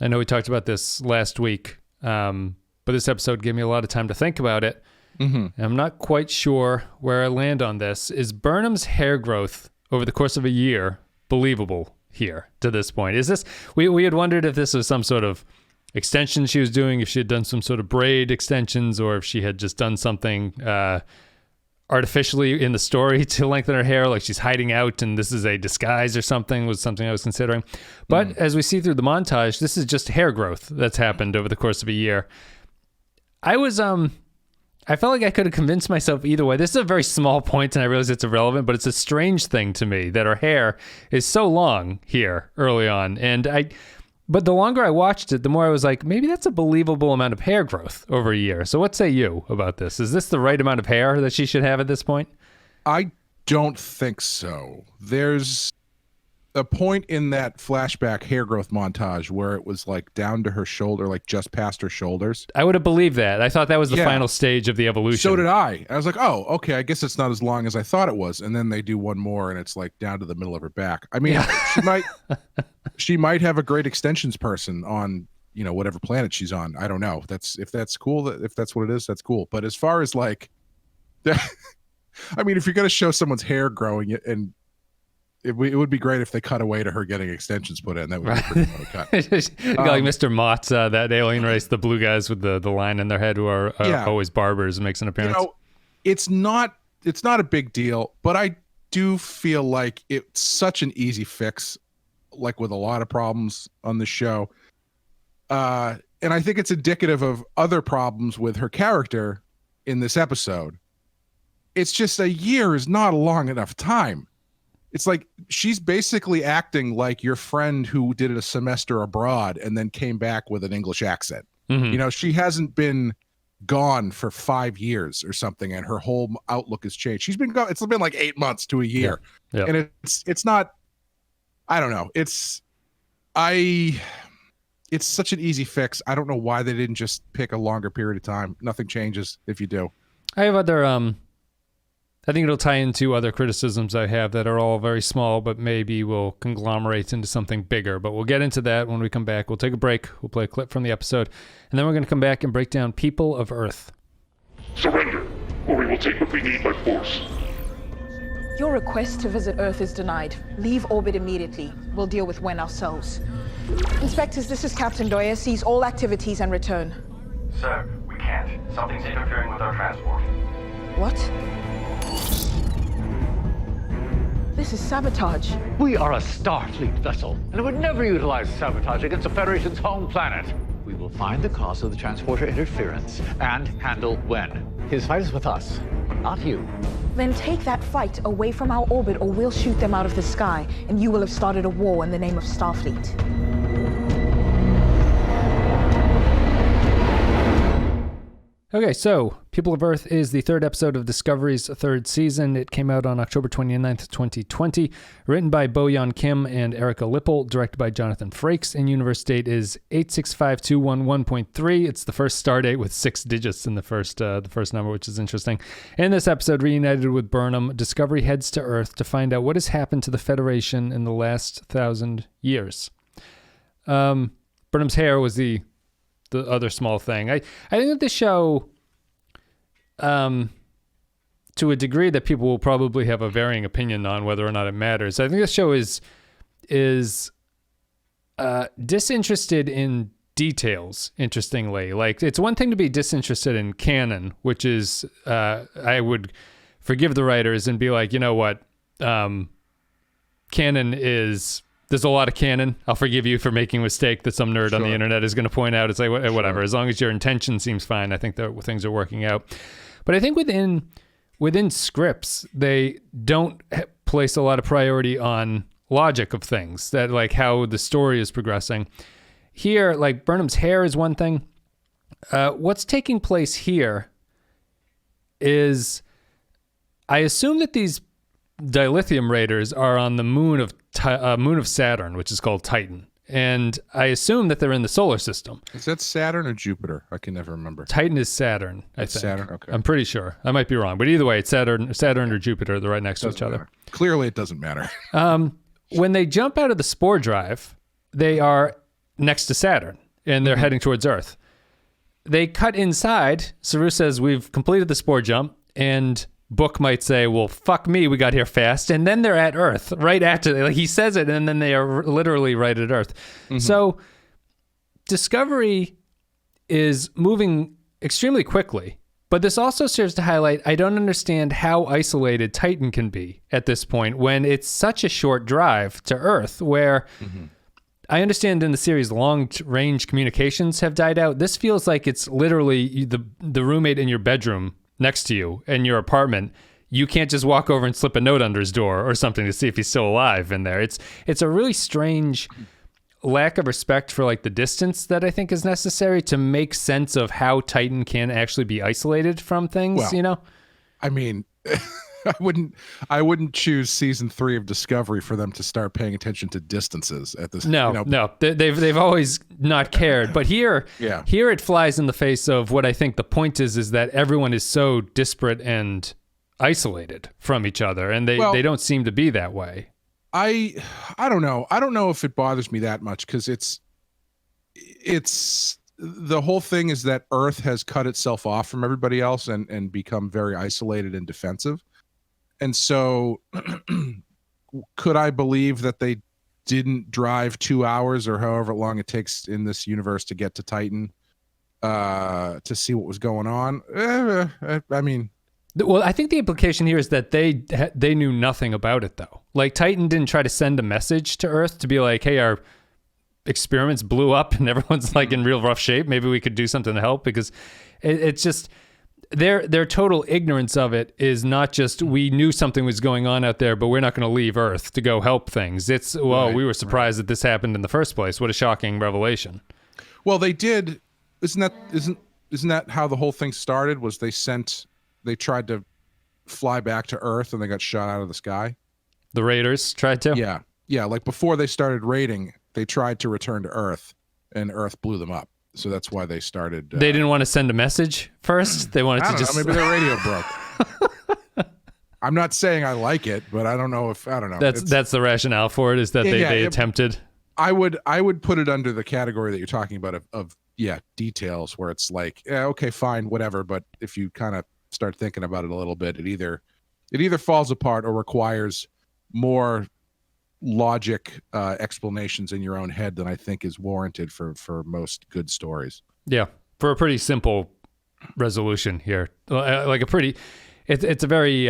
I know we talked about this last week, but this episode gave me a lot of time to think about it. Mm-hmm. I'm not quite sure where I land on this. Is Burnham's hair growth over the course of a year believable here to this point? Is this, we had wondered if this was some sort of extension she was doing, if she had done some sort of braid extensions, or if she had just done something artificially in the story to lengthen her hair, like she's hiding out and this is a disguise or something, was something I was considering. But as we see through the montage, this is just hair growth that's happened over the course of a year. I felt like I could have convinced myself either way. This is a very small point, and I realize it's irrelevant, but it's a strange thing to me that her hair is so long here early on. But the longer I watched it, the more I was like, maybe that's a believable amount of hair growth over a year. So what say you about this? Is this the right amount of hair that she should have at this point? I don't think so. There's a point in that flashback hair growth montage where it was like down to her shoulder, like just past her shoulders. I would have believed that. I thought that was the final stage of the evolution. So did I. I was like, oh, okay, I guess it's not as long as I thought it was. And then they do one more and it's like down to the middle of her back. I mean, she might have a great extensions person on, whatever planet she's on. I don't know. If that's cool, if that's what it is, that's cool. But as far as like, I mean, if you're going to show someone's hair growing and it would be great if they cut away to her getting extensions put in. That would be pretty funny cut. Like Mr. Mott, that alien race, the blue guys with the line in their head who are always barbers, makes an appearance. It's not a big deal, but I do feel like it's such an easy fix, like with a lot of problems on the show. And I think it's indicative of other problems with her character in this episode. It's just a year is not a long enough time. It's like she's basically acting like your friend who did a semester abroad and then came back with an English accent. Mm-hmm. She hasn't been gone for 5 years or something, and her whole outlook has changed. She's been gone. It's been like 8 months to a year, and it's not. I don't know. It's such an easy fix. I don't know why they didn't just pick a longer period of time. Nothing changes if you do. I have other I think it'll tie into other criticisms I have that are all very small, but maybe will conglomerate into something bigger. But we'll get into that when we come back. We'll take a break. We'll play a clip from the episode. And then we're going to come back and break down People of Earth. Surrender, or we will take what we need by force. Your request to visit Earth is denied. Leave orbit immediately. We'll deal with Wen ourselves. Inspectors, this is Captain Doyer. Cease all activities and return. Sir, we can't. Something's interfering with our transport. What? This is sabotage. We are a Starfleet vessel, and it would never utilize sabotage against the Federation's home planet. We will find the cause of the transporter interference and handle Wen. His fight is with us, not you. Then take that fight away from our orbit, or we'll shoot them out of the sky, and you will have started a war in the name of Starfleet. Okay, so People of Earth is the third episode of Discovery's third season. It came out on October 29th, 2020. Written by Bo-Yeon Kim and Erica Lipple. Directed by Jonathan Frakes. And universe date is 865211.3. It's the first star date with 6 digits in the first number, which is interesting. In this episode, reunited with Burnham, Discovery heads to Earth to find out what has happened to the Federation in the last 1,000 years. Burnham's hair was the other small thing. I think that the show, to a degree that people will probably have a varying opinion on whether or not it matters, I think this show is disinterested in details, interestingly. Like, it's one thing to be disinterested in canon, which is, I would forgive the writers and be like, you know what, canon is... There's a lot of canon. I'll forgive you for making a mistake that some nerd on the internet is going to point out. It's like, whatever. As long as your intention seems fine, I think that things are working out. But I think within scripts, they don't place a lot of priority on logic of things, that like how the story is progressing. Here, like Burnham's hair is one thing. What's taking place here is, I assume that these dilithium raiders are on the moon of Saturn, which is called Titan, and I assume that they're in the solar system. Is that Saturn or Jupiter? I can never remember. Titan is Saturn. It's Saturn. Okay, I'm pretty sure. I might be wrong, but either way, it's Saturn or Jupiter. They're right next to each other. Clearly, it doesn't matter. When they jump out of the spore drive, they are next to Saturn, and they're heading towards Earth. They cut inside. Saru says, we've completed the spore jump, and Book might say, well, fuck me, we got here fast. And then they're at Earth right after. Like, he says it, and then they are literally right at Earth. So Discovery is moving extremely quickly, but this also serves to highlight, I don't understand how isolated Titan can be at this point when it's such a short drive to Earth, where I understand in the series long-range communications have died out. This feels like it's literally the roommate in your bedroom next to you in your apartment. You can't just walk over and slip a note under his door or something to see if he's still alive in there. It's a really strange lack of respect for like the distance that I think is necessary to make sense of how Titan can actually be isolated from things, Well, you know? I mean, I wouldn't choose season 3 of Discovery for them to start paying attention to distances at this. No. They've always not cared, but here it flies in the face of what I think the point is that everyone is so disparate and isolated from each other, and they don't seem to be that way. I don't know. I don't know if it bothers me that much, because it's the whole thing is that Earth has cut itself off from everybody else and become very isolated and defensive. And so could I believe that they didn't drive 2 hours or however long it takes in this universe to get to Titan to see what was going on? I mean, well, I think the implication here is that they knew nothing about it, though. Like, Titan didn't try to send a message to Earth to be like, hey, our experiments blew up and everyone's like in real rough shape. Maybe we could do something to help, because it's just their total ignorance of it is not just we knew something was going on out there, but we're not going to leave Earth to go help things. It's, we were surprised that this happened in the first place. What a shocking revelation. Well, they did. Isn't that how the whole thing started? Was they tried to fly back to Earth and they got shot out of the sky? The Raiders tried to? Yeah. Like, before they started raiding, they tried to return to Earth, and Earth blew them up. So that's why they started. They didn't want to send a message first? They wanted to just... maybe their radio broke. I'm not saying I like it, but I don't know. That's the rationale for it, is that they attempted. I would put it under the category that you're talking about of details, where it's like, okay, fine, whatever. But if you kind of start thinking about it a little bit, it either falls apart or requires more logic explanations in your own head than I think is warranted for most good stories. Yeah, for a pretty simple resolution here, like it's a very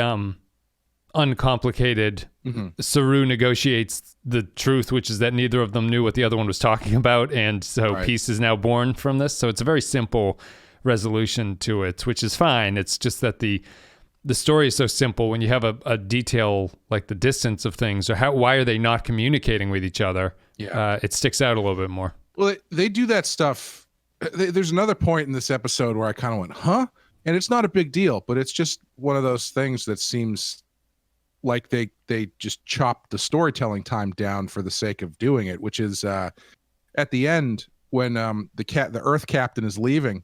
uncomplicated. Saru negotiates the truth, which is that neither of them knew what the other one was talking about, and so peace is now born from this. So it's a very simple resolution to it, which is fine. It's just that the story is so simple. When you have a detail like the distance of things, or why are they not communicating with each other, it sticks out a little bit more. Well, they do that stuff. There's another point in this episode where I kind of went, huh? And it's not a big deal, but it's just one of those things that seems like they just chopped the storytelling time down for the sake of doing it, which is at the end when the Earth captain is leaving,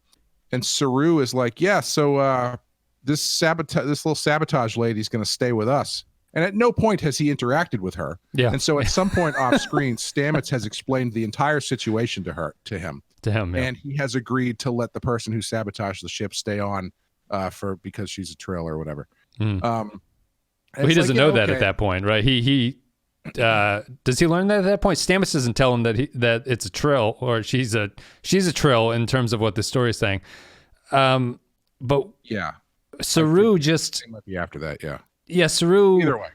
and Saru is like, so this little sabotage lady's going to stay with us. And at no point has he interacted with her. Yeah. And so at some point off screen, Stamets has explained the entire situation to him. Yeah. And he has agreed to let the person who sabotaged the ship stay on because she's a Trill or whatever. Well, he doesn't know that at that point, right? He does he learn that at that point? Stamets doesn't tell him that it's a Trill, or she's a Trill in terms of what the story is saying. But yeah, Saru just it might be after that. Yeah, Saru either way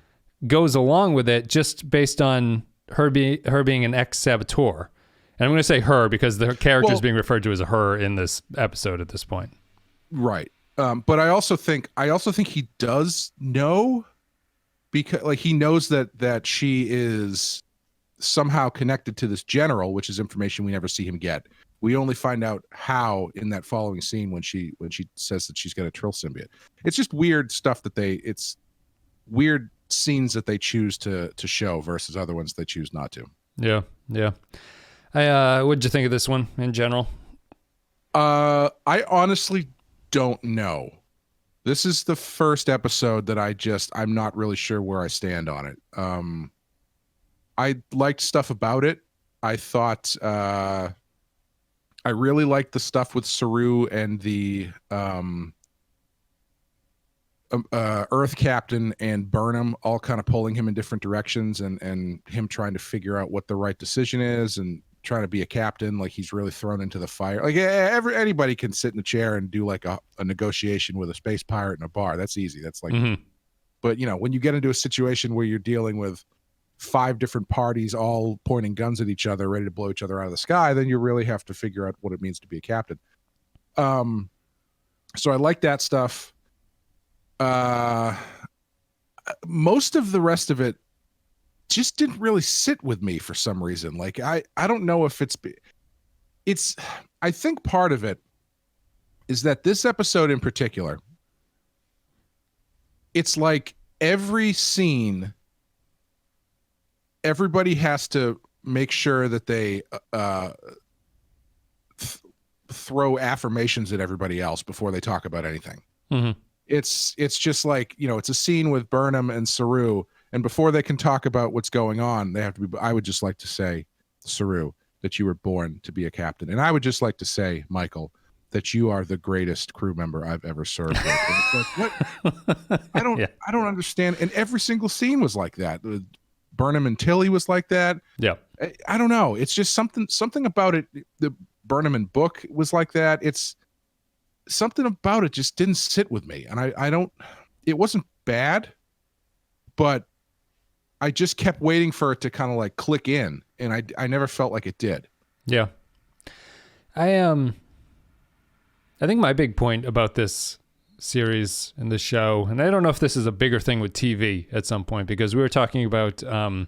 goes along with it just based on her being an ex-saboteur. And I'm going to say her because the character is being referred to as a her in this episode at this point. Right. But I also think he does know, because like he knows that she is somehow connected to this general, which is information we never see him get. We only find out how in that following scene when she says that she's got a Trill symbiote. It's just weird stuff it's weird scenes that they choose to show versus other ones they choose not to. Yeah. What'd you think of this one in general? I honestly don't know. This is the first episode that I'm not really sure where I stand on it. I liked stuff about it. I thought I really liked the stuff with Saru and the Earth Captain and Burnham all kind of pulling him in different directions, and him trying to figure out what the right decision is and trying to be a captain. Like, he's really thrown into the fire. Like, anybody can sit in a chair and do like a negotiation with a space pirate in a bar. That's easy. That's like, but you know, when you get into a situation where you're dealing with 5 different parties all pointing guns at each other, ready to blow each other out of the sky, then you really have to figure out what it means to be a captain. So I like that stuff. Most of the rest of it just didn't really sit with me for some reason. Like, I don't know if it's I think part of it is that this episode in particular, it's like every scene, everybody has to make sure that they throw affirmations at everybody else before they talk about anything. It's just like, you know, it's a scene with Burnham and Saru, and before they can talk about what's going on, they have to be, I would just like to say, Saru, that you were born to be a captain. And I would just like to say, Michael, that you are the greatest crew member I've ever served with. And it's like, what? I don't understand. And every single scene was like that. Burnham and Tilly was like that. Yeah. I don't know. It's just something about it. The Burnham and Book was like that. It's something about it just didn't sit with me. And it wasn't bad, but I just kept waiting for it to kind of like click in. And I never felt like it did. Yeah. I think my big point about this series and this show, and I don't know if this is a bigger thing with TV at some point, because we were talking about, I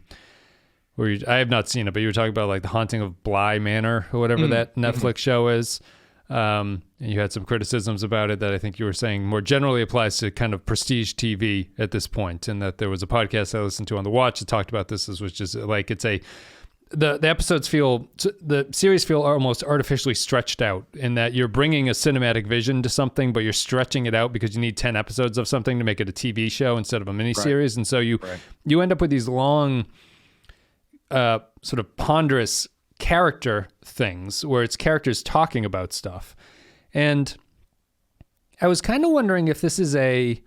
have not seen it, but you were talking about like The Haunting of Bly Manor or whatever that Netflix show is. And you had some criticisms about it that I think you were saying more generally applies to kind of prestige TV at this point, and that there was a podcast I listened to on The Watch that talked about this, which is like, it's the episodes the series feel almost artificially stretched out, in that you're bringing a cinematic vision to something, but you're stretching it out because you need 10 episodes of something to make it a TV show instead of a miniseries. Right. And so you end up with these long, sort of ponderous character things where it's characters talking about stuff. And I was kind of wondering if this is a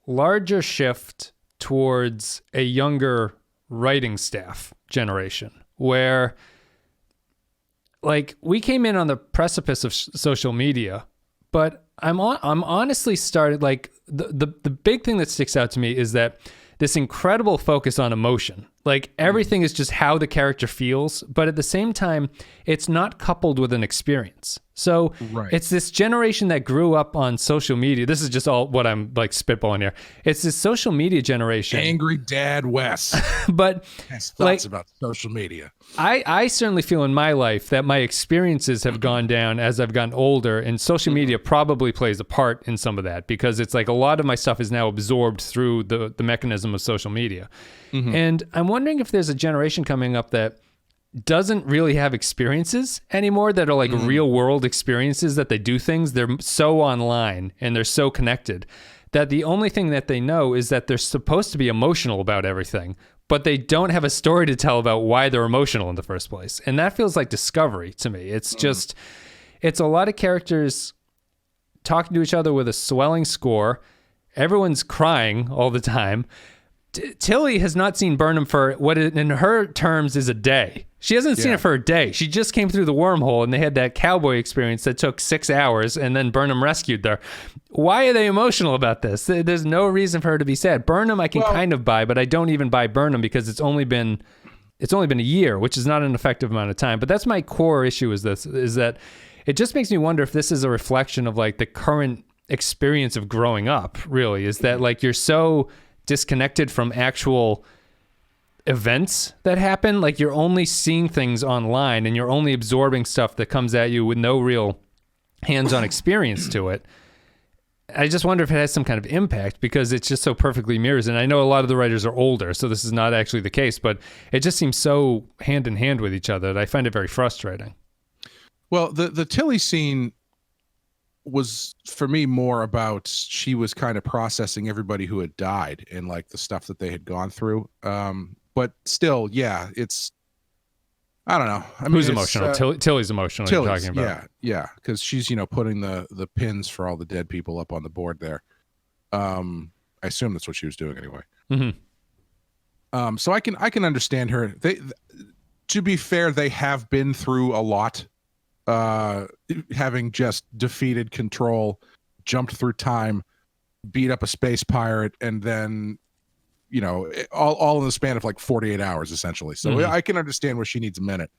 larger shift towards a younger writing staff generation, where like we came in on the precipice of social media, but I'm honestly started like the big thing that sticks out to me is that this incredible focus on emotion. Like everything is just how the character feels, but at the same time, it's not coupled with an experience. So It's this generation that grew up on social media. This is just all what I'm like spitballing here. It's this social media generation. Angry Dad Wes. But has thoughts about social media. I certainly feel in my life that my experiences have gone down as I've gotten older, and social media probably plays a part in some of that, because it's like a lot of my stuff is now absorbed through the mechanism of social media. And I'm wondering if there's a generation coming up that doesn't really have experiences anymore, that are like real world experiences, that they do things. They're so online and they're so connected that the only thing that they know is that they're supposed to be emotional about everything, but they don't have a story to tell about why they're emotional in the first place. And that feels like Discovery to me. It's just, it's a lot of characters talking to each other with a swelling score. Everyone's crying all the time. Tilly has not seen Burnham for what in her terms is a day. She hasn't seen it for a day. She just came through the wormhole, and they had that cowboy experience that took 6 hours, and then Burnham rescued her. Why are they emotional about this? There's no reason for her to be sad. Burnham I can kind of buy, but I don't even buy Burnham because it's only been a year, which is not an effective amount of time. But that's my core issue is that it just makes me wonder if this is a reflection of like the current experience of growing up, really, is that like you're so disconnected from actual events that happen. Like you're only seeing things online and you're only absorbing stuff that comes at you with no real hands-on experience to it. I just wonder if it has some kind of impact because it's just so perfectly mirrors. And I know a lot of the writers are older, so this is not actually the case, but it just seems so hand in hand with each other that I find it very frustrating. Well, the Tilly scene was for me more about she was kind of processing everybody who had died and like the stuff that they had gone through. But still, yeah, I don't know. I mean, Who's emotional? Tilly's emotional. You're talking about. Yeah, because she's putting the pins for all the dead people up on the board there. I assume that's what she was doing anyway. Mm-hmm. So I can understand her. To be fair, they have been through a lot, having just defeated Control, jumped through time, beat up a space pirate, and then all in the span of like 48 hours essentially. So I can understand where she needs a minute.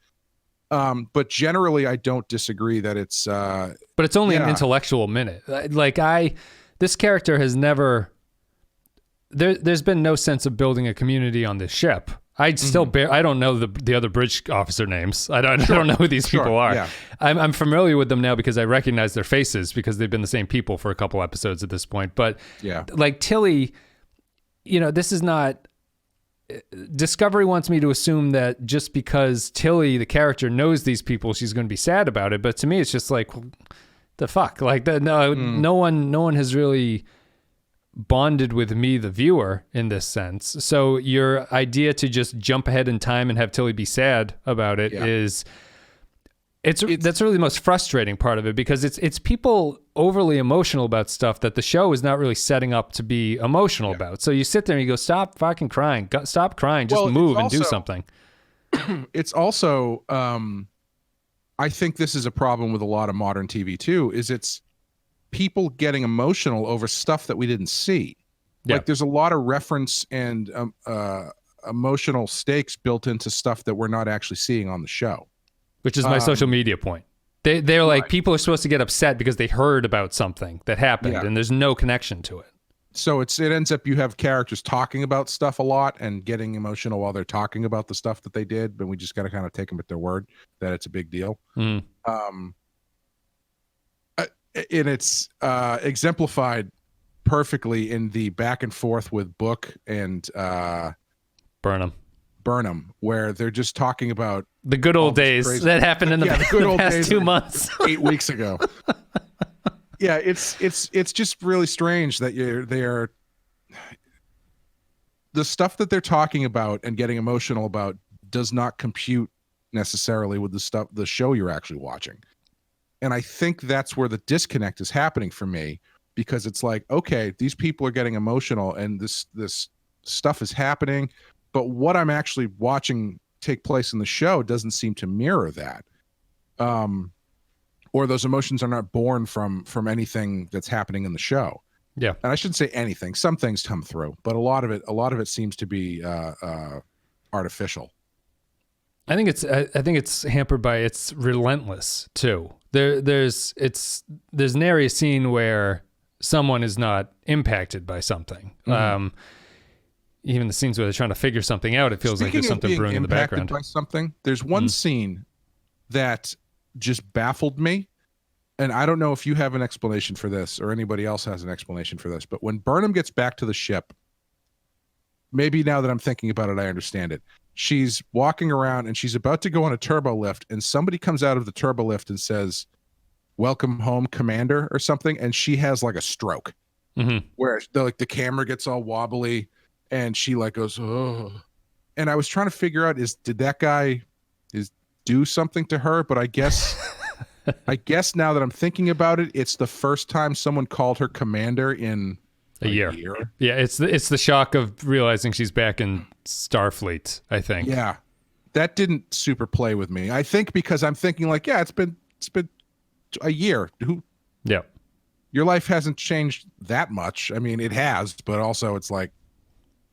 But generally I don't disagree that it's but it's only an intellectual minute. This character has never there's been no sense of building a community on this ship. I don't know the other bridge officer names. I don't know who these people are. Yeah. I'm familiar with them now because I recognize their faces because they've been the same people for a couple episodes at this point. But like Tilly, this is not. Discovery wants me to assume that just because Tilly, the character, knows these people, she's going to be sad about it. But to me, it's just like, the fuck, like that. No one has really bonded with me, the viewer, in this sense. So your idea to just jump ahead in time and have Tilly be sad about it is. That's really the most frustrating part of it because it's people overly emotional about stuff that the show is not really setting up to be emotional about. So you sit there and you go, stop fucking crying. Stop crying. Just move and do something. It's also, I think this is a problem with a lot of modern TV too, is it's people getting emotional over stuff that we didn't see. Yeah. Like there's a lot of reference and emotional stakes built into stuff that we're not actually seeing on the show. Which is my social media point. They're like, people are supposed to get upset because they heard about something that happened and there's no connection to it. So it ends up you have characters talking about stuff a lot and getting emotional while they're talking about the stuff that they did, but we just got to kind of take them at their word that it's a big deal. And it's exemplified perfectly in the back and forth with Book and Burnham, where they're just talking about the good old days that happened in the past 2 months, 8 weeks ago. Yeah, it's just really strange that they're the stuff that they're talking about and getting emotional about does not compute necessarily with the show you're actually watching. And I think that's where the disconnect is happening for me, because it's like, okay, these people are getting emotional and this stuff is happening, but what I'm actually watching take place in the show doesn't seem to mirror that. Or those emotions are not born from anything that's happening in the show. Yeah. And I shouldn't say anything. Some things come through, but a lot of it seems to be artificial. I think it's hampered by it's relentless too. There's nary a scene where someone is not impacted by something. Even the scenes where they're trying to figure something out, it feels like there's something brewing in the background. By something. There's one scene that just baffled me, and I don't know if you have an explanation for this or anybody else has an explanation for this, but when Burnham gets back to the ship, maybe now that I'm thinking about it, I understand it. She's walking around and she's about to go on a turbo lift, and somebody comes out of the turbo lift and says, "Welcome home, Commander," or something, and she has like a stroke, where the camera gets all wobbly, and she like goes, "Oh," and I was trying to figure out did that guy do something to her? But I guess now that I'm thinking about it, it's the first time someone called her Commander in a year. Yeah, it's the shock of realizing she's back in Starfleet, I think. Yeah, that didn't super play with me. I think because I'm thinking like, yeah, it's been a year. Yeah, your life hasn't changed that much. I mean, it has, but also it's like,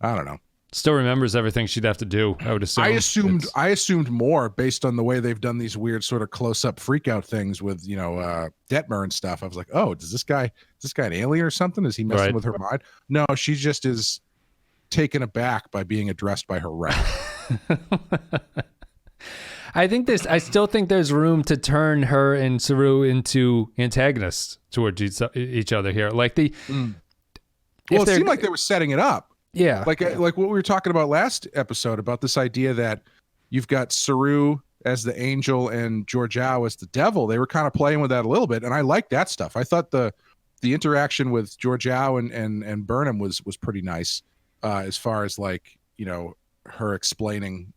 I don't know. Still remembers everything she'd have to do, I would assume. I assumed more based on the way they've done these weird sort of close-up freak-out things with, Detmer and stuff. I was like, oh, is this guy an alien or something? Is he messing with her mind? No, she just is taken aback by being addressed by her rank. I still think there's room to turn her and Saru into antagonists towards each other here. Like it seemed like they were setting it up. Yeah. Like what we were talking about last episode about this idea that you've got Saru as the angel and Giorgio as the devil. They were kind of playing with that a little bit, and I like that stuff. I thought the interaction with Giorgio and Burnham was pretty nice, as far as like, her explaining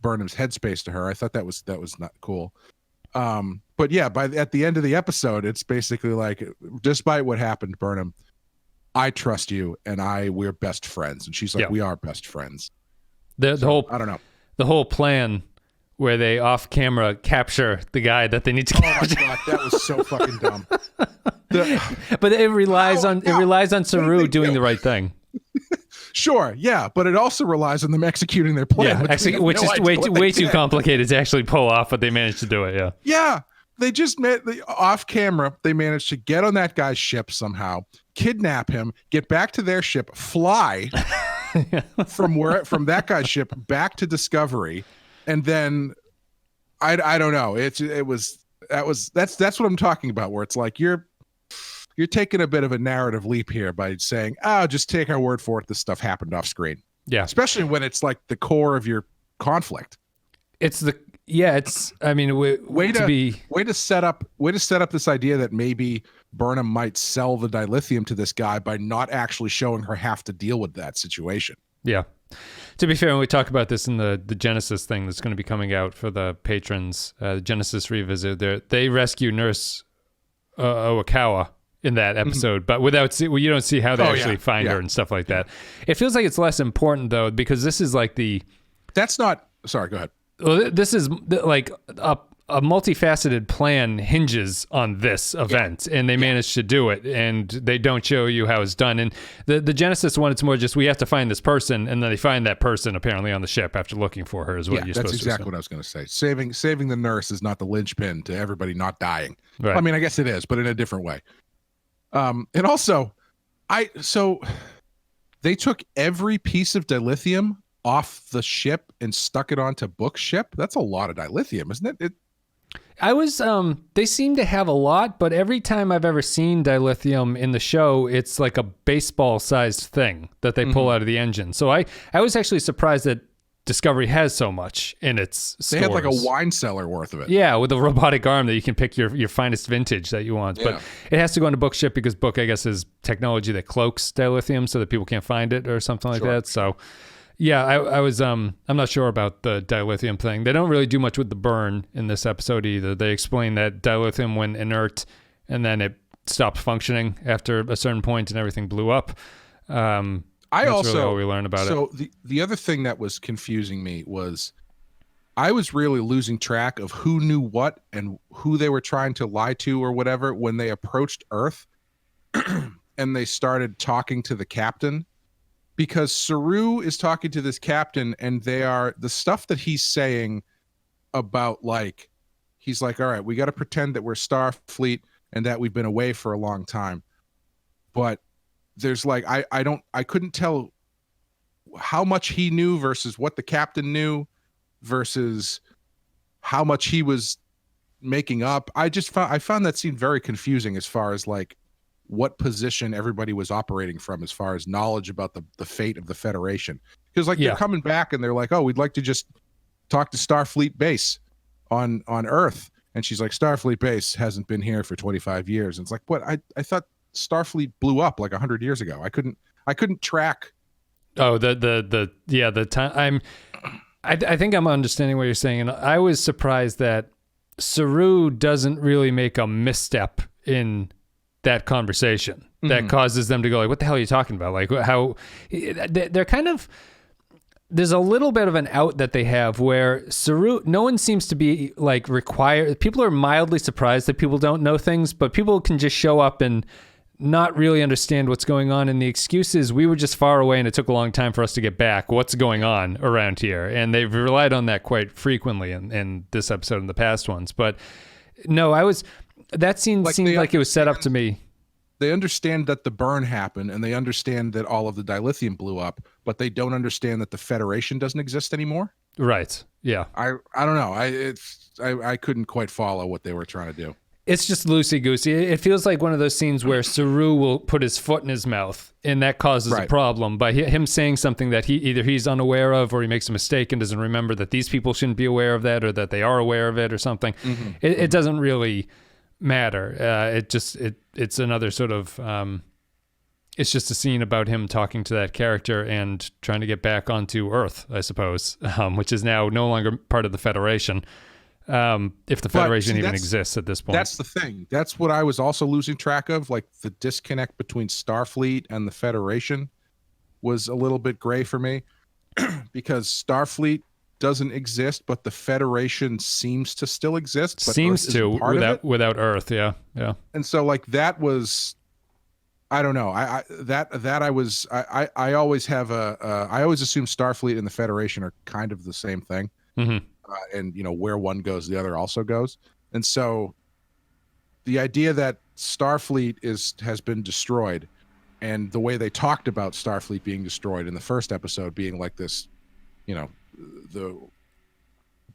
Burnham's headspace to her. I thought that was not cool. But yeah, at the end of the episode, it's basically like, despite what happened, Burnham, I trust you, and we're best friends. And she's like, we are best friends. The whole, I don't know, the whole plan where they off camera capture the guy that they need to capture. Oh my God, that was so fucking dumb. But it relies on Saru doing the right thing. Sure, yeah, but it also relies on them executing their plan, which is way too complicated to actually pull off, but they managed to do it. Yeah. Yeah. They just off camera, they managed to get on that guy's ship somehow, kidnap him, get back to their ship, fly from that guy's ship back to Discovery, and then I don't know. That's what I'm talking about, where it's like you're taking a bit of a narrative leap here by saying, just take our word for it, this stuff happened off screen. Yeah. Especially when it's like the core of your conflict. Way to set up this idea that maybe Burnham might sell the dilithium to this guy by not actually showing her have to deal with that situation. Yeah. To be fair, when we talk about this in the Genesis thing that's going to be coming out for the patrons, Genesis Revisit, they rescue Nurse Owakawa in that episode, but you don't see how they actually find her and stuff like that. It feels like it's less important though, because this is like sorry, go ahead. Well, this is like a multifaceted plan hinges on this event, and they managed to do it, and they don't show you how it's done. And the Genesis one, it's more just we have to find this person, and then they find that person apparently on the ship after looking for her is what you're supposed to say. That's exactly what I was going to say. Saving the nurse is not the linchpin to everybody not dying. Right. I mean, I guess it is, but in a different way. And also, they took every piece of dilithium off the ship and stuck it onto Book's ship. That's a lot of dilithium, isn't it? They seem to have a lot, but every time I've ever seen dilithium in the show, it's like a baseball sized thing that they pull out of the engine. So I was actually surprised that Discovery has so much in its stores. They had like a wine cellar worth of it. Yeah, with a robotic arm that you can pick your finest vintage that you want. Yeah. But it has to go into Book's ship because Book, I guess, is technology that cloaks dilithium so that people can't find it or something like that. So yeah, I was I'm not sure about the dilithium thing. They don't really do much with the burn in this episode either. They explain that dilithium went inert and then it stopped functioning after a certain point and everything blew up. That's really all we learned about it. So the other thing that was confusing me was I was really losing track of who knew what and who they were trying to lie to or whatever when they approached Earth and they started talking to the captain. Because Saru is talking to this captain, and the stuff that he's saying about, like, he's like, all right, we got to pretend that we're Starfleet and that we've been away for a long time. But there's like, I couldn't tell how much he knew versus what the captain knew versus how much he was making up. I found that scene very confusing as far as like what position everybody was operating from as far as knowledge about the fate of the Federation. Because like they're coming back and they're like, oh, we'd like to just talk to Starfleet base on Earth. And she's like, Starfleet base hasn't been here for 25 years. And it's like, what? I thought Starfleet blew up like 100 years ago. I couldn't track. Oh, the time. I think I'm understanding what you're saying. And I was surprised that Saru doesn't really make a misstep in that conversation that causes them to go like, what the hell are you talking about? Like how they're kind of, there's a little bit of an out that they have where Saru, no one seems to be like required. People are mildly surprised that people don't know things, but people can just show up and not really understand what's going on. And the excuse is we were just far away and it took a long time for us to get back. What's going on around here? And they've relied on that quite frequently in this episode and the past ones. But no, that scene seemed like it was set up to me. They understand that the burn happened and they understand that all of the dilithium blew up, but they don't understand that the Federation doesn't exist anymore. Right. Yeah. I don't know. I couldn't quite follow what they were trying to do. It's just loosey-goosey. It feels like one of those scenes where Saru will put his foot in his mouth, and that causes a problem by him saying something that he's unaware of, or he makes a mistake and doesn't remember that these people shouldn't be aware of that, or that they are aware of it, or something. It doesn't really matter. It's another sort of it's just a scene about him talking to that character and trying to get back onto Earth, I suppose, which is now no longer part of the Federation. If the Federation even exists at this point. That's the thing. That's what I was also losing track of. Like the disconnect between Starfleet and the Federation was a little bit gray for me because Starfleet doesn't exist, but the Federation seems to still exist. But seems to without Earth, yeah. And so like that was, I don't know. I always have I always assume Starfleet and the Federation are kind of the same thing. Mm-hmm. And where one goes, the other also goes. And so the idea that Starfleet has been destroyed, and the way they talked about Starfleet being destroyed in the first episode being like this, the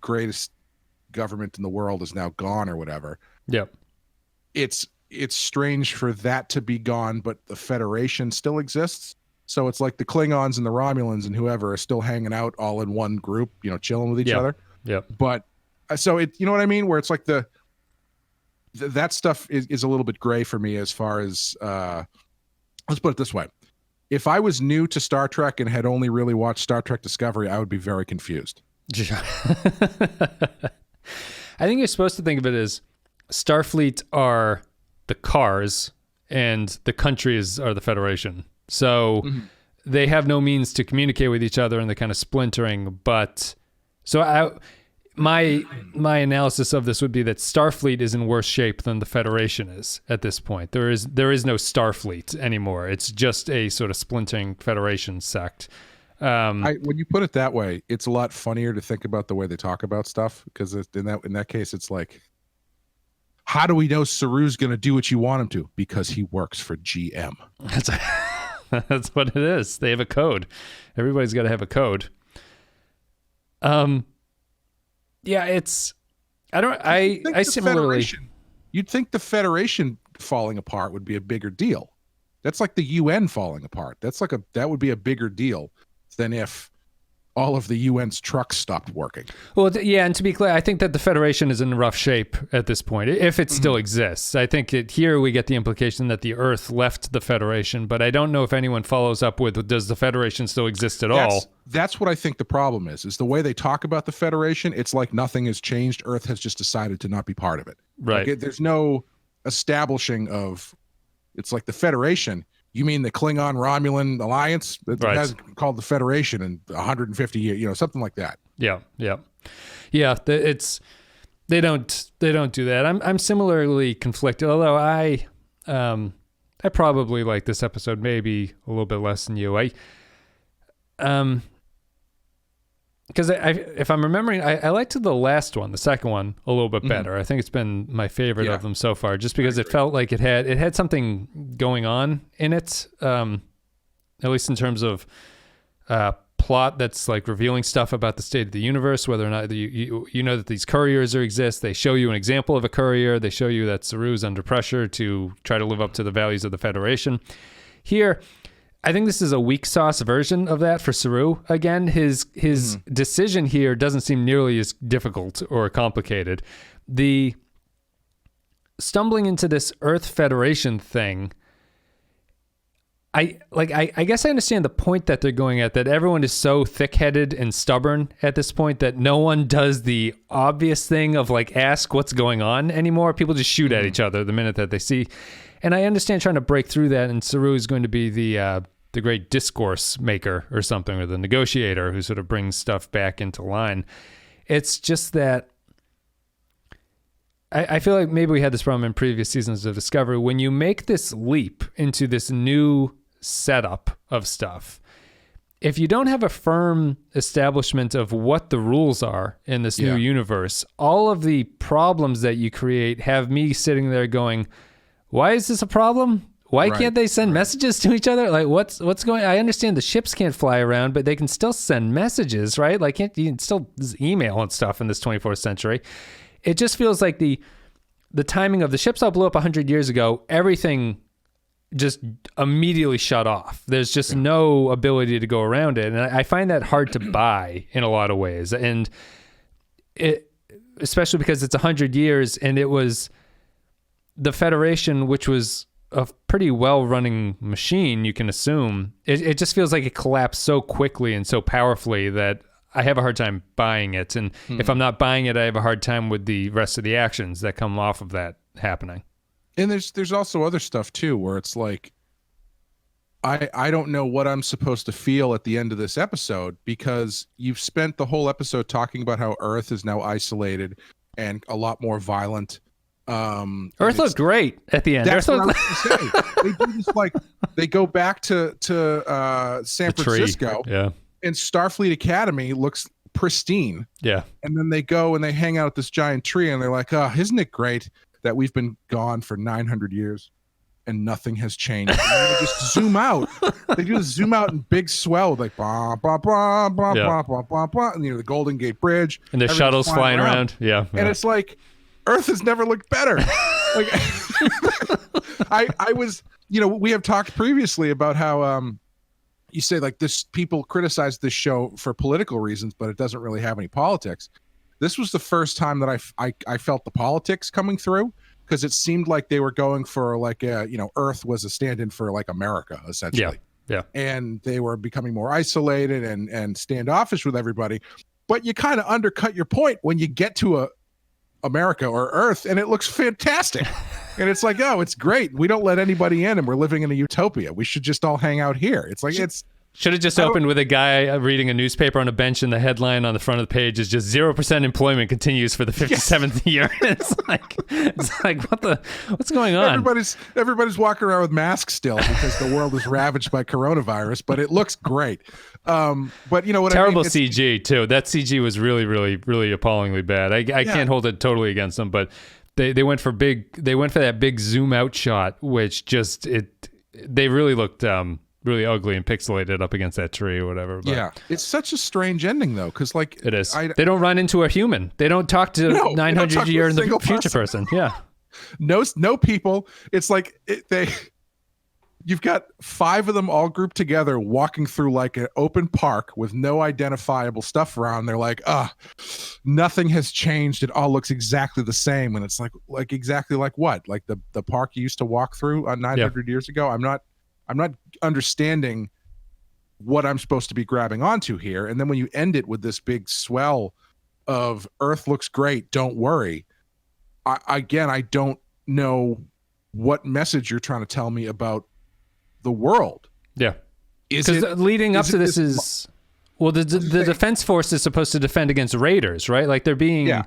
greatest government in the world is now gone or whatever. Yep. It's strange for that to be gone, but the Federation still exists. So it's like the Klingons and the Romulans and whoever are still hanging out all in one group, chilling with each other. Yep. But so it, you know what I mean? Where it's like that stuff is a little bit gray for me as far as, let's put it this way. If I was new to Star Trek and had only really watched Star Trek Discovery, I would be very confused. I think you're supposed to think of it as Starfleet are the cars and the countries are the Federation. So they have no means to communicate with each other and they're kind of splintering. But so my analysis of this would be that Starfleet is in worse shape than the Federation is at this point. There is no Starfleet anymore. It's just a sort of splintering Federation sect. When you put it that way, it's a lot funnier to think about the way they talk about stuff, because in that case, it's like, how do we know Saru's going to do what you want him to? Because he works for GM. That's what it is. They have a code. Everybody's got to have a code. Yeah, it's. I similarly. You'd think the Federation falling apart would be a bigger deal. That's like the UN falling apart. That would be a bigger deal than if all of the UN's trucks stopped working. Well, yeah, and to be clear, I think that the Federation is in rough shape at this point, if it still exists. I think that here we get the implication that the Earth left the Federation, but I don't know if anyone follows up with, does the Federation still exist at all? That's what I think the problem is the way they talk about the Federation. It's like nothing has changed. Earth has just decided to not be part of it. Right. Like there's no establishing of, it's like the Federation. You mean the Klingon Romulan alliance that hasn't been called the Federation in 150 years, something like that. Yeah. They don't do that. I'm similarly conflicted, although I probably like this episode maybe a little bit less than you. Because if I'm remembering, I liked the last one, the second one, a little bit better. I think it's been my favorite of them so far, just because it felt like it had something going on in it, at least in terms of plot that's like revealing stuff about the state of the universe, whether or not you know that these couriers exist. They show you an example of a courier. They show you that Saru's under pressure to try to live up to the values of the Federation. Here, I think this is a weak sauce version of that for Saru. Again, his decision here doesn't seem nearly as difficult or complicated. The stumbling into this Earth Federation thing, I guess I understand the point that they're going at, that everyone is so thick-headed and stubborn at this point that no one does the obvious thing of like ask what's going on anymore. People just shoot at each other the minute that they see. And I understand trying to break through that, and Saru is going to be the great discourse maker or something, or the negotiator who sort of brings stuff back into line. It's just that I feel like maybe we had this problem in previous seasons of Discovery. When you make this leap into this new setup of stuff, if you don't have a firm establishment of what the rules are in this new universe, all of the problems that you create have me sitting there going, why is this a problem? Why can't they send messages to each other? Like, what's going on? I understand the ships can't fly around, but they can still send messages, right? Like, you can still email and stuff in this 24th century. It just feels like the timing of the ships all blew up 100 years ago. Everything just immediately shut off. There's just no ability to go around it. And I find that hard to buy in a lot of ways. And especially because it's 100 years and it was the Federation, which was a pretty well-running machine, you can assume. It just feels like it collapsed so quickly and so powerfully that I have a hard time buying it. And if I'm not buying it, I have a hard time with the rest of the actions that come off of that happening. And there's also other stuff too, where it's like, I don't know what I'm supposed to feel at the end of this episode, because you've spent the whole episode talking about how Earth is now isolated and a lot more violent. Earth looked great at the end. That's Earth what I was gonna say. They do this, like, they go back to San Francisco, and Starfleet Academy looks pristine. Yeah. And then they go and they hang out at this giant tree, and they're like, "Oh, isn't it great that we've been gone for 900 years and nothing has changed?" And then they just zoom out. They do zoom out in big swell, like blah blah blah blah blah blah blah blah, and the Golden Gate Bridge, and the shuttles flying around. Yeah. And it's like, Earth has never looked better. Like, I was, we have talked previously about how you say, like, this, people criticize this show for political reasons, but it doesn't really have any politics. This was the first time that I felt the politics coming through, because it seemed like they were going for, like, Earth was a stand-in for, like, America, essentially. Yeah. And they were becoming more isolated and standoffish with everybody. But you kind of undercut your point when you get to America or Earth, and it looks fantastic. And it's like, oh, it's great. We don't let anybody in, and we're living in a utopia. We should just all hang out here. It's like, should have just opened with a guy reading a newspaper on a bench, and the headline on the front of the page is just 0% employment continues for the 57th year. It's like what's going on? Everybody's walking around with masks still because the world is ravaged by coronavirus, but it looks great. But you know what? Terrible I mean? CG too. That CG was really, really, really appallingly bad. I can't hold it totally against them, but they went for that big zoom out shot, which just they really looked really ugly and pixelated up against that tree or whatever. But yeah, it's such a strange ending though, because, like, it is. They don't run into a human. They don't talk to 900 year in the future person. Yeah, no people. It's like you've got 5 of them all grouped together walking through, like, an open park with no identifiable stuff around. They're like, nothing has changed. It all looks exactly the same. And it's like exactly like what? Like the park you used to walk through 900 years ago? I'm not understanding what I'm supposed to be grabbing onto here. And then when you end it with this big swell of Earth looks great, don't worry. I don't know what message you're trying to tell me about the world. Yeah. Because leading up to this is, well, the Defense Force is supposed to defend against raiders, right? Like, they're being... Yeah.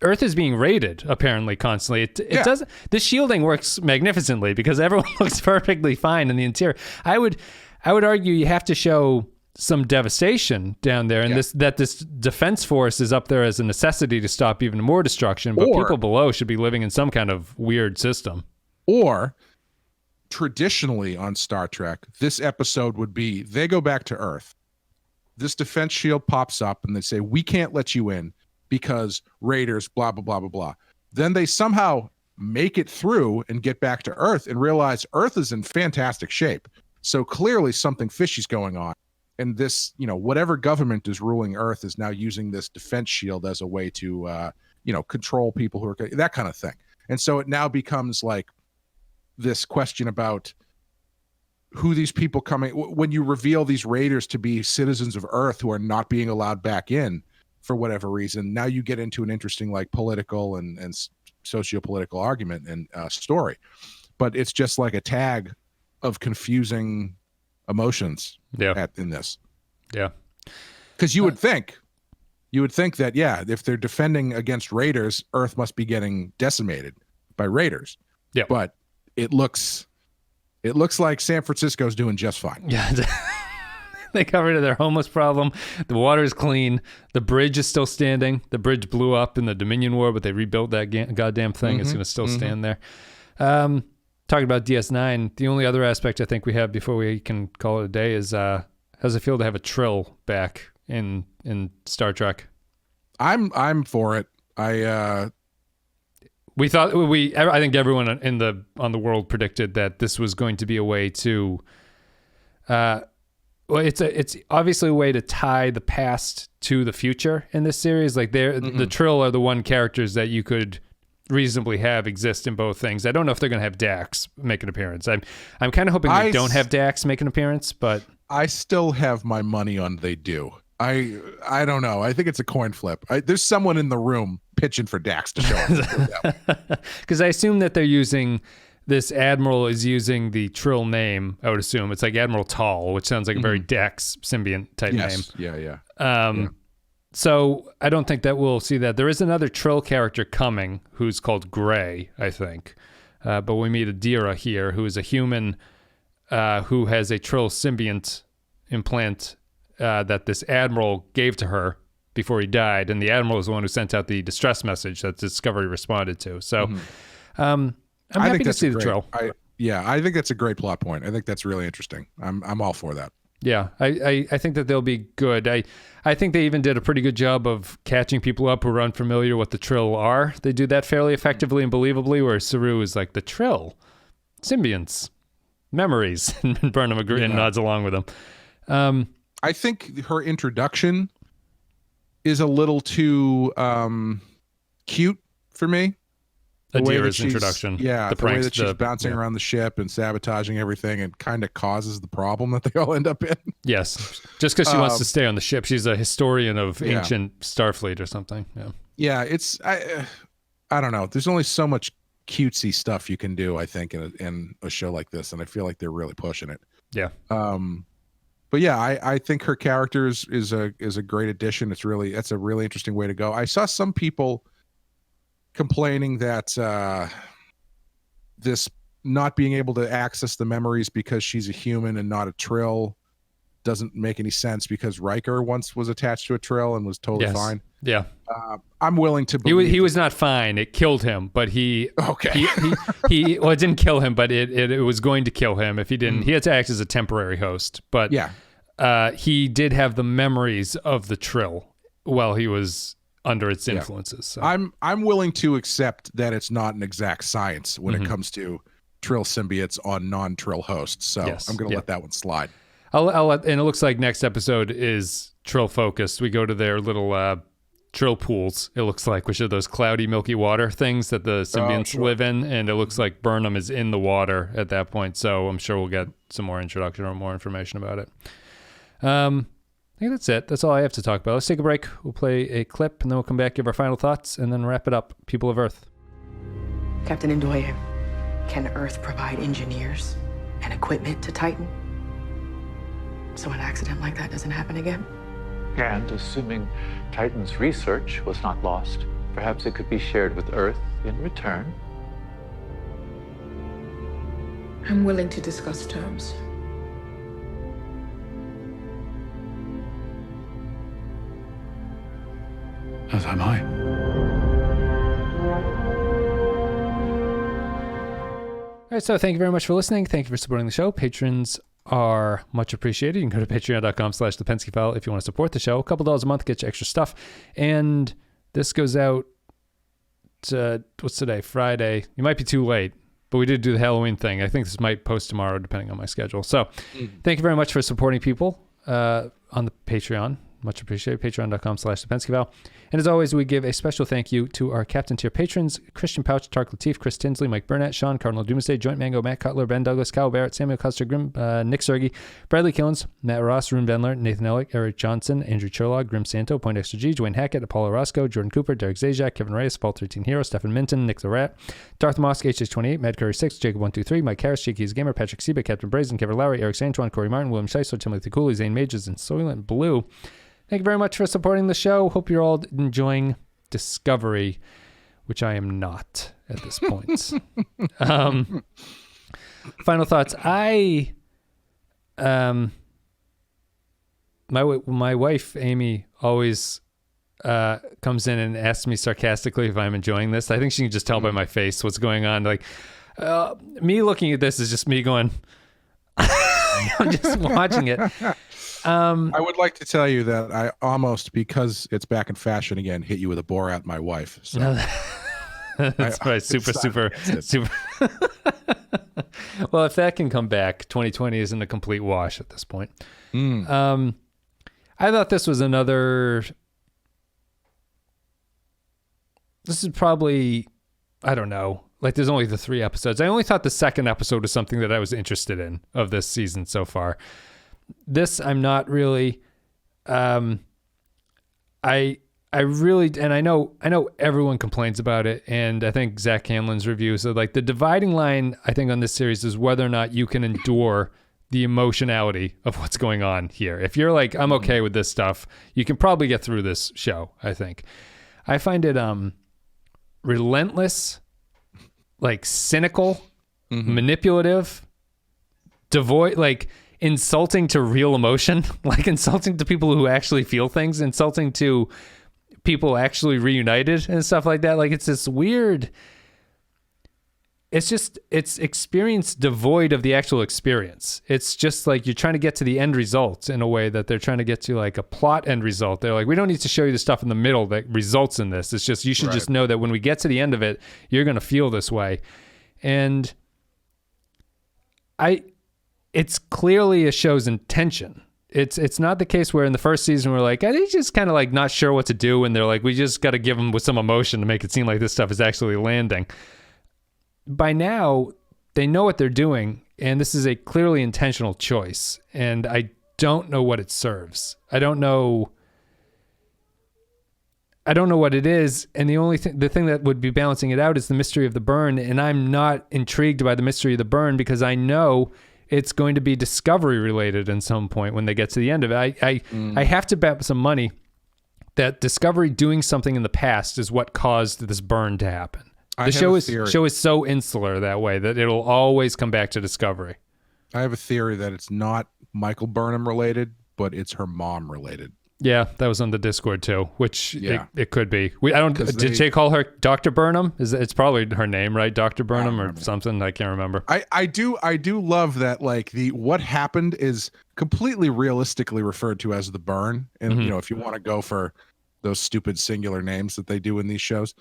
Earth is being raided apparently constantly. It doesn't. This shielding works magnificently because everyone looks perfectly fine in the interior. I would argue you have to show some devastation down there, and this defense force is up there as a necessity to stop even more destruction. But people below should be living in some kind of weird system. Or traditionally on Star Trek, this episode would be they go back to Earth. This defense shield pops up, and they say, "We can't let you in because raiders, blah, blah, blah, blah, blah." Then they somehow make it through and get back to Earth and realize Earth is in fantastic shape. So clearly something fishy's going on. And this, whatever government is ruling Earth is now using this defense shield as a way to, control people who are, that kind of thing. And so it now becomes like this question about who these people coming, when you reveal these raiders to be citizens of Earth who are not being allowed back in, for whatever reason, now you get into an interesting, like, political and socio-political argument and story. But it's just like a tag of confusing emotions in this. Yeah. Because you would think that, if they're defending against raiders, Earth must be getting decimated by raiders. Yeah. But it looks like San Francisco's doing just fine. Yeah. They got rid of their homeless problem. The water is clean. The bridge is still standing. The bridge blew up in the Dominion War, but they rebuilt that goddamn thing. It's going to still stand there. Talking about DS9, the only other aspect I think we have before we can call it a day is how's it feel to have a Trill back in Star Trek? I'm for it. I think everyone on the world predicted that this was going to be a way to well, it's obviously a way to tie the past to the future in this series. Like the Trill are the one characters that you could reasonably have exist in both things. I don't know if they're going to have Dax make an appearance. I'm kind of hoping they don't have Dax make an appearance, but I still have my money on they do. I don't know. I think it's a coin flip. There's someone in the room pitching for Dax to show up. Because I assume that they're using, this Admiral is using the Trill name, I would assume. It's like Admiral Tall, which sounds like a very Dax symbiont type name. Yeah. So I don't think that we'll see that. There is another Trill character coming who's called Gray, I think. But we meet Adira here, who is a human who has a Trill symbiont implant that this Admiral gave to her before he died. And the Admiral is the one who sent out the distress message that Discovery responded to. So I'm happy to see the Trill. I think that's a great plot point. I think that's really interesting. I'm all for that. Yeah, I think that they'll be good. I think they even did a pretty good job of catching people up who are unfamiliar what the Trill are. They do that fairly effectively and believably, where Saru is like, the Trill, symbionts, memories, and Burnham agrees and nods along with them. I think her introduction is a little too cute for me. Adira's introduction. Yeah, the way that she's bouncing around the ship and sabotaging everything, and kind of causes the problem that they all end up in. Yes, just because she wants to stay on the ship. She's a historian of ancient Starfleet or something. Yeah, it's I don't know. There's only so much cutesy stuff you can do, I think, in a show like this, and I feel like they're really pushing it. Yeah. But yeah, I think her character is a great addition. That's a really interesting way to go. I saw some people complaining that this not being able to access the memories because she's a human and not a Trill doesn't make any sense, because Riker once was attached to a Trill and was totally fine. Yeah. I'm willing to believe he was not fine. It killed him, but he well, it didn't kill him, but it was going to kill him if he didn't. He had to act as a temporary host, but he did have the memories of the Trill while he was under its influences. So. I'm willing to accept that it's not an exact science when it comes to Trill symbiotes on non-Trill hosts. So I'm going to let that one slide. I'll let, and it looks like next episode is Trill focused. We go to their little Trill pools, it looks like, which are those cloudy milky water things that the symbionts live in, and it looks like Burnham is in the water at that point. So I'm sure we'll get some more introduction or more information about it. I think that's it. That's all I have to talk about. Let's take a break. We'll play a clip, and then we'll come back, give our final thoughts, and then wrap it up. People of Earth. Captain Ndoye, can Earth provide engineers and equipment to Titan, so an accident like that doesn't happen again? And assuming Titan's research was not lost, perhaps it could be shared with Earth in return. I'm willing to discuss terms. As am I. All right, so thank you very much for listening. Thank you for supporting the show. Patrons are much appreciated. You can go to patreon.com/thepensky-file if you want to support the show. A couple dollars a month gets you extra stuff. And this goes out what's today? Friday. You might be too late, but we did do the Halloween thing. I think this might post tomorrow, depending on my schedule. So thank you very much for supporting people on the Patreon. Much appreciated. Patreon.com/thepensky-file. And as always, we give a special thank you to our Captain Tier patrons: Christian Pouch, Tark Latif, Chris Tinsley, Mike Burnett, Sean, Cardinal Doomsday, Joint Mango, Matt Cutler, Ben Douglas, Kyle Barrett, Samuel Custer, Grim, Nick Sergi, Bradley Killens, Matt Ross, Rune Bendler, Nathan Ellick, Eric Johnson, Andrew Cherlog, Grim Santo, Point Extra G, Dwayne Hackett, Apollo Roscoe, Jordan Cooper, Derek Zajac, Kevin Reyes, Paul 13 Hero, Stephen Minton, Nick the Rat, Darth Mosk, HH28, Mad Curry 6, Jacob 123, Mike Harris, Cheeky's Gamer, Patrick Sieba, Captain Brazen, Kevin Lowry, Eric Santuan, Corey Martin, William Scheisler, Timothy Cooley, Zane Mages, and Soylent Blue. Thank you very much for supporting the show. Hope you're all enjoying Discovery, which I am not at this point. Final thoughts. My wife, Amy, always comes in and asks me sarcastically if I'm enjoying this. I think she can just tell by my face what's going on. Like, me looking at this is just me going, I'm just watching it. I would like to tell you that I almost, because it's back in fashion again, hit you with a Borat, my wife. So that's right. Super. Well, if that can come back, 2020 isn't a complete wash at this point. I thought this was another. This is probably I don't know. Like, there's only the 3 episodes. I only thought the second episode was something that I was interested in of this season so far. This, I'm not really. I really, and I know everyone complains about it, and I think Zach Hanlon's review. So, like, the dividing line, I think, on this series is whether or not you can endure the emotionality of what's going on here. If you're like, I'm okay with this stuff, you can probably get through this show, I think. I find it relentless, like cynical, manipulative, devoid, like insulting to real emotion, like insulting to people who actually feel things, insulting to people actually reunited and stuff like that. Like, it's this weird, it's experience devoid of the actual experience. It's just like you're trying to get to the end result in a way that they're trying to get to, like a plot end result. They're like, we don't need to show you the stuff in the middle that results in this. It's just, you should just know that when we get to the end of it, you're going to feel this way. And it's clearly a show's intention. It's not the case where in the first season we're like, they just kind of like not sure what to do, and they're like, we just got to give them with some emotion to make it seem like this stuff is actually landing. By now, they know what they're doing, and this is a clearly intentional choice, and I don't know what it serves. I don't know what it is, and the thing that would be balancing it out is the mystery of the burn, and I'm not intrigued by the mystery of the burn because I know it's going to be Discovery related at some point when they get to the end of it. I have to bet some money that Discovery doing something in the past is what caused this burn to happen. The show is so insular that way that it'll always come back to Discovery. I have a theory that it's not Michael Burnham related, but it's her mom related. Yeah, that was on the Discord too, which it could be. Did Jay call her Dr. Burnham? It's probably her name, right? Dr. Burnham or something. I can't remember. I do love that, like, what happened is completely realistically referred to as the burn. And if you want to go for those stupid singular names that they do in these shows.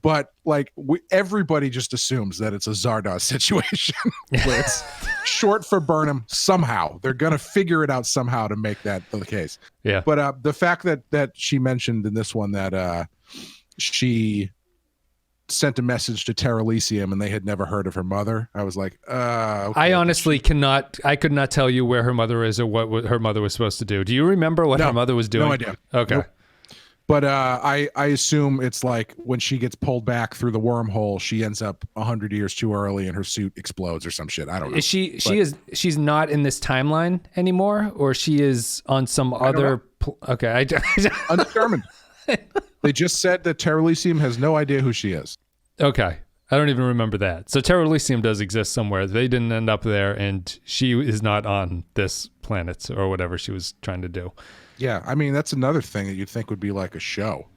But like everybody just assumes that it's a Zardoz situation where it's short for Burnham somehow. They're going to figure it out somehow to make that the case. Yeah. But the fact that she mentioned in this one that she sent a message to Terra Elysium and they had never heard of her mother, I was like, okay. I honestly could not tell you where her mother is or what her mother was supposed to do. Do you remember what her mother was doing? No idea. Okay. Nope. But I assume it's like when she gets pulled back through the wormhole, she ends up 100 years too early and her suit explodes or some shit. I don't know. She's not in this timeline anymore, or she is on some other. Okay, undetermined. They just said that Terra Elysium has no idea who she is. Okay, I don't even remember that. So Terra Elysium does exist somewhere. They didn't end up there, and she is not on this planet or whatever she was trying to do. Yeah, I mean, that's another thing that you'd think would be like a show.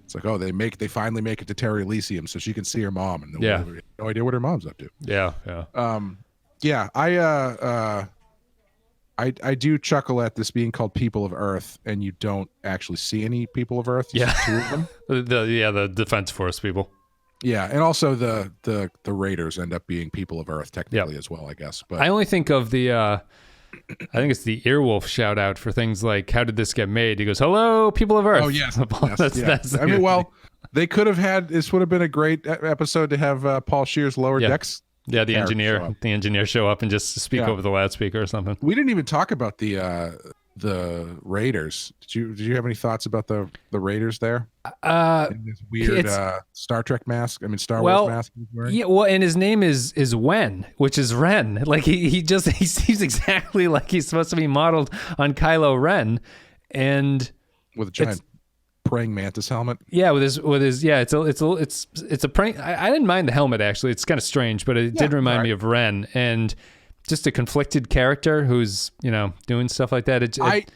It's like, oh, they finally make it to Terra Elysium so she can see her mom, and no idea what her mom's up to. Yeah. I do chuckle at this being called People of Earth, and you don't actually see any People of Earth. You see two of them. The Defense Force people. Yeah, and also the Raiders end up being People of Earth technically as well, I guess. But I only think of the. I think it's the Earwolf shout out for things like, how did this get made? He goes, hello, people of Earth. Oh, yes. That's I mean, well, they could have had, this would have been a great episode to have Paul Scheer's Lower Decks. Yeah, the engineer show up and just speak over the loudspeaker or something. We didn't even talk about the Raiders. Did you have any thoughts about the Raiders there? This weird Star Trek mask. I mean, Star Wars mask he's wearing. Yeah, well, and his name is Wen, which is Ren. Like he seems exactly like he's supposed to be modeled on Kylo Ren, and with a giant praying mantis helmet. Yeah, with his it's a praying. I didn't mind the helmet actually. It's kind of strange, but it did remind me of Ren, and just a conflicted character who's doing stuff like that.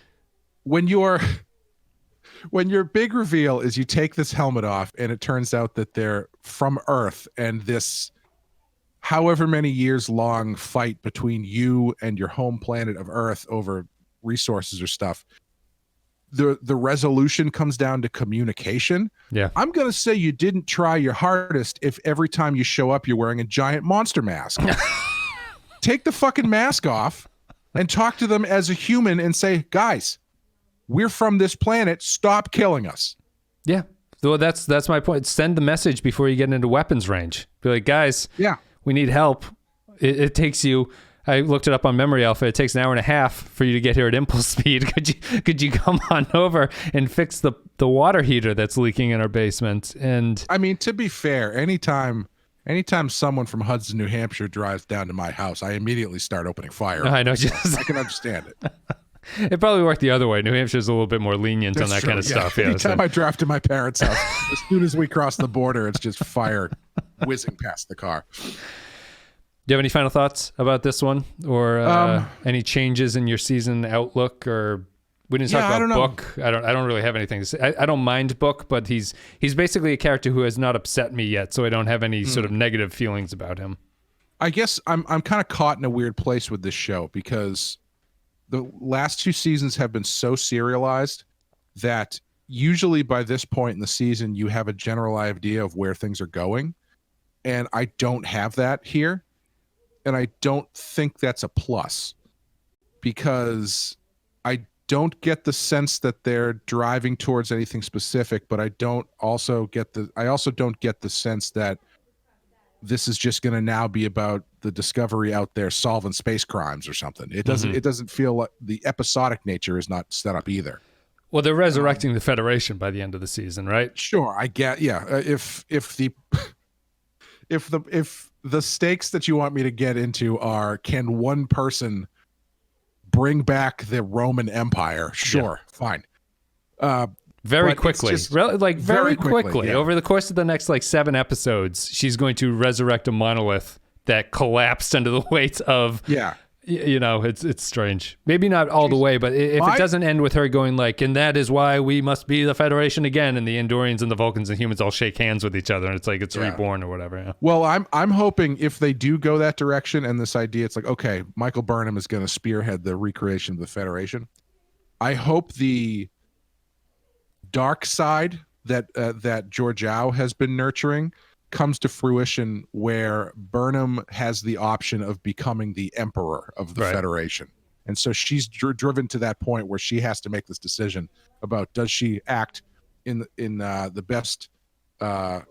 When your big reveal is you take this helmet off and it turns out that they're from Earth, and this however many years long fight between you and your home planet of Earth over resources or stuff, the resolution comes down to communication. Yeah, I'm gonna say you didn't try your hardest if every time you show up you're wearing a giant monster mask. Take the fucking mask off and talk to them as a human and say, guys, we're from this planet. Stop killing us. Yeah. Well, that's my point. Send the message before you get into weapons range. Be like, guys, Yeah. we need help. It takes you. I looked it up on Memory Alpha. It takes an hour and a half for you to get here at impulse speed. Could you come on over and fix the water heater that's leaking in our basement? And I mean, to be fair, anytime someone from Hudson, New Hampshire drives down to my house, I immediately start opening fire. I know. I can understand it. It probably worked the other way. New Hampshire's a little bit more lenient on that true, kind of yeah. stuff. Yeah. Anytime I drive to my parents' house, as soon as we cross the border, it's just fire whizzing past the car. Do you have any final thoughts about this one, or any changes in your season outlook? Or we didn't talk about Book. I don't really have anything to say. I don't mind Book, but he's basically a character who has not upset me yet, so I don't have any sort of negative feelings about him. I guess I'm kind of caught in a weird place with this show because the last 2 seasons have been so serialized that usually by this point in the season you have a general idea of where things are going, and I don't have that here. And I don't think that's a plus because I don't get the sense that they're driving towards anything specific, but I also don't get the sense that this is just going to now be about the Discovery out there solving space crimes or something. It doesn't feel like the episodic nature is not set up either. Well, they're resurrecting the Federation by the end of the season, right? Sure, I get. Yeah, if the stakes that you want me to get into are, can one person bring back the Roman Empire? Sure, fine. Very quickly, very quickly. Yeah. Over the course of the next 7 episodes, she's going to resurrect a monolith that collapsed under the weight of. Yeah. It's strange. Maybe not all the way, but if it doesn't end with her going and that is why we must be the Federation again, and the Andorians and the Vulcans and humans all shake hands with each other, and it's reborn or whatever. Yeah. Well, I'm hoping if they do go that direction and this idea, it's okay, Michael Burnham is going to spearhead the recreation of the Federation. I hope the dark side that Giorgio has been nurturing comes to fruition, where Burnham has the option of becoming the emperor of the Federation. And so she's driven to that point where she has to make this decision about, does she act in the best what's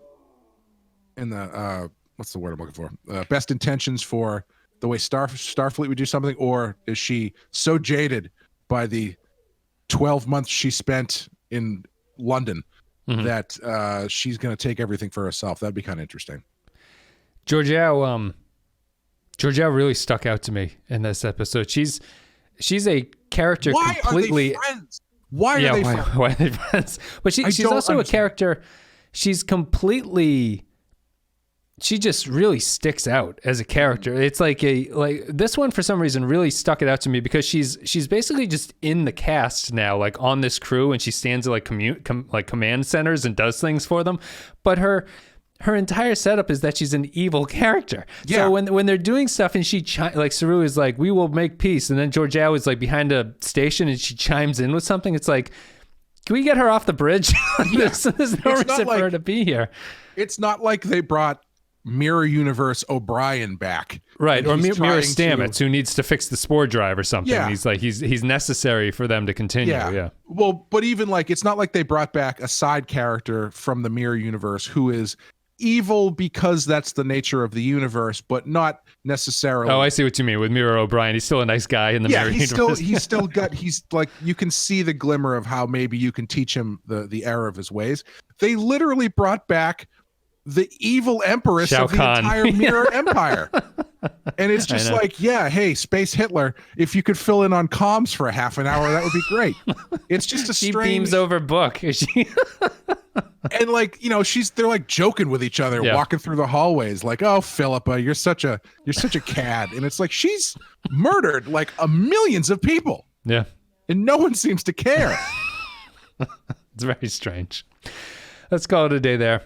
the word I'm looking for? Best intentions for the way Starfleet would do something, or is she so jaded by the 12 months she spent in London that she's going to take everything for herself? That'd be kind of interesting. Giorgio really stuck out to me in this episode. She's a character completely. Are they friends? Why are they friends? But she's also a character. She's completely. She just really sticks out as a character. It's this one for some reason really stuck it out to me because she's basically just in the cast now, on this crew, and she stands at command centers and does things for them. But her entire setup is that she's an evil character. Yeah. So when they're doing stuff and she Saru is we will make peace, and then Giorgio is behind a station and she chimes in with something. It's can we get her off the bridge? There's no reason for her to be here. It's not like they brought Mirror Universe O'Brien back, right? Or Mirror Stamets, who needs to fix the spore drive or something. Yeah. He's necessary for them to continue. Yeah. Well, but even it's not like they brought back a side character from the Mirror Universe who is evil because that's the nature of the universe, but not necessarily. Oh, I see what you mean with Mirror O'Brien. He's still a nice guy in the Mirror Universe. He's you can see the glimmer of how maybe you can teach him the error of his ways. They literally brought back the evil empress Shao of the Kahn. entire Mirror Empire. And it's just hey, Space Hitler, if you could fill in on comms for a half an hour, that would be great. It's just a strange... She beams over Book. And they're joking with each other, walking through the hallways, oh, Philippa, you're such a cad. And it's she's murdered millions of people. Yeah. And no one seems to care. It's very strange. Let's call it a day there.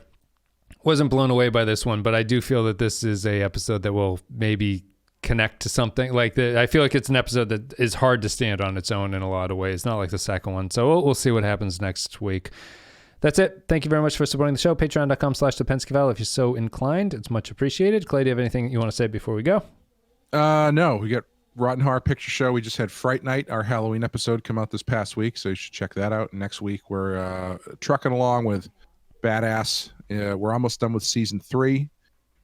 Wasn't blown away by this one, but I do feel that this is a episode that will maybe connect to something. I feel like it's an episode that is hard to stand on its own in a lot of ways, not like the second one. So we'll see what happens next week. That's it. Thank you very much for supporting the show. Patreon.com/thepensky if you're so inclined. It's much appreciated. Clay, do you have anything you want to say before we go? No. We got Rotten Horror Picture Show. We just had Fright Night, our Halloween episode, come out this past week, so you should check that out. Next week, we're trucking along with Badass. We're almost done with season 3.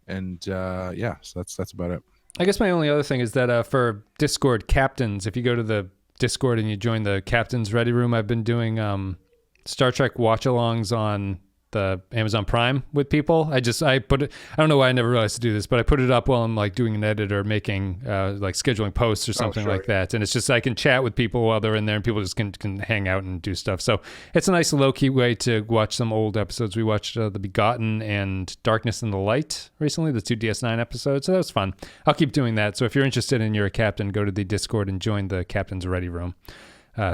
And yeah, so that's about it. I guess my only other thing is that for Discord captains, if you go to the Discord and you join the Captain's Ready Room, I've been doing Star Trek watch-alongs on the Amazon Prime with people. I put it, I don't know why I never realized to do this, but I put it up while I'm like doing an edit or making like scheduling posts or something like that. And it's just I can chat with people while they're in there, and people just can hang out and do stuff. So it's a nice low-key way to watch some old episodes. We watched The Begotten and Darkness and the Light recently, the 2 DS9 episodes. So that was fun. I'll keep doing that. So if you're interested and you're a captain, go to the Discord and join the Captain's Ready Room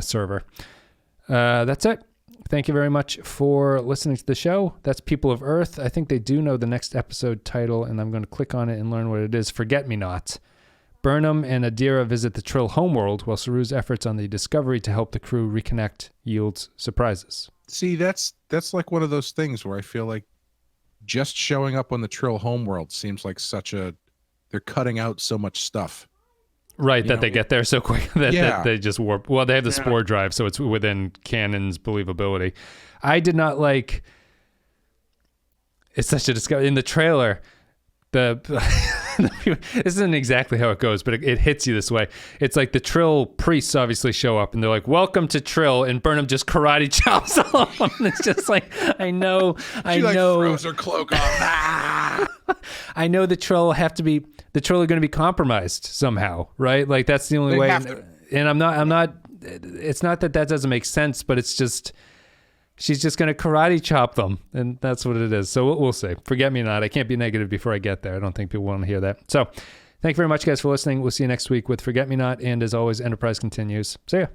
server. That's it. Thank you very much for listening to the show. That's People of Earth. I think they do know the next episode title, and I'm going to click on it and learn what it is. Forget Me Not. Burnham and Adira visit the Trill homeworld, while Saru's efforts on the Discovery to help the crew reconnect yields surprises. See, that's like one of those things where I feel like just showing up on the Trill homeworld seems like they're cutting out so much stuff. Right, that they get there so quick that they just warp. Well, they have the spore drive, so it's within canon's believability. I did not like. It's such a discovery in the trailer. This isn't exactly how it goes, but it hits you this way. It's like the Trill priests obviously show up, and they're like, "Welcome to Trill," and Burnham just karate chops all of them. And it's just like, I know. She throws her cloak off. I know the Trill are going to be compromised somehow, right? Like that's the only way. And I'm not. It's not that doesn't make sense, but it's just. She's just going to karate chop them, and that's what it is. So we'll see. Forget me not. I can't be negative before I get there. I don't think people want to hear that. So thank you very much, guys, for listening. We'll see you next week with Forget Me Not, and as always, Enterprise continues. See ya.